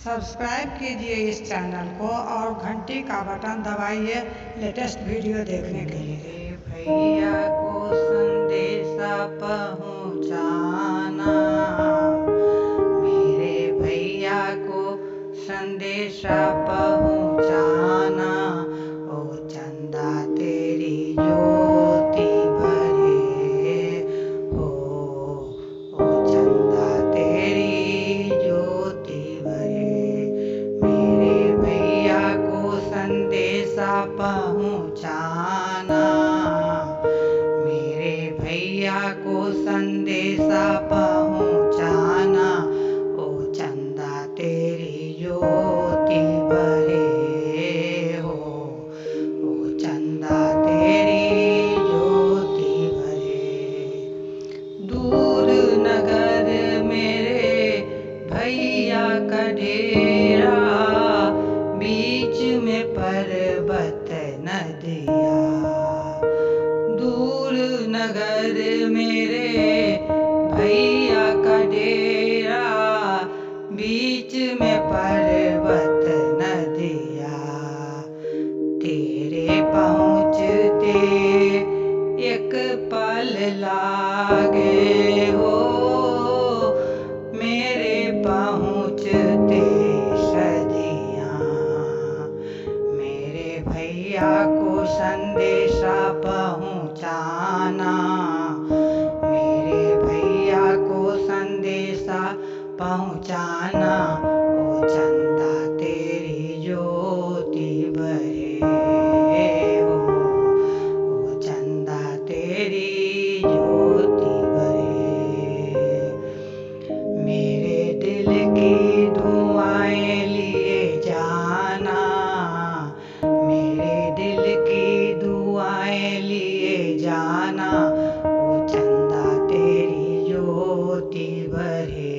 Subscribe कीजिए इस channel को और घंटी का बटन दबाइए लेटेस्ट वीडियो देखने के लिए। भैया को संदेशा पहुँचाना, मेरे भैया को संदेशा पहुँचाना। ओ चंदा तेरी ज्योति भरे हो, ओ चंदा तेरी ज्योति भरे। मेरे भैया को संदेशा पहुँचाना, मेरे भैया को संदेशा पहुँचाना। ओ चंदा तेरी ज्योति भरे हो, ओ चंदा तेरी ज्योति भरे। दूर नगर मेरे भैया का डेरा, बीच में पर्वत नदिया। दूर नगर मेरे भैया का डेरा, बीच में पर्वत नदिया। तेरे पहुँचते एक पल लागे हो, मेरे पहुँचते सदियाँ। मेरे भैया को संदेशा पहुँचाना, मेरे भैया को संदेशा पहुँचाना। ओ चंदा तेरी ज्योति भरे हो, ओ चंदा तेरी ज्योति भरे। मेरे दिल की दुआएं लिए जाना, मेरे दिल की दुआएं लिए जाना। ओ चंदा तेरी ज्योति भरे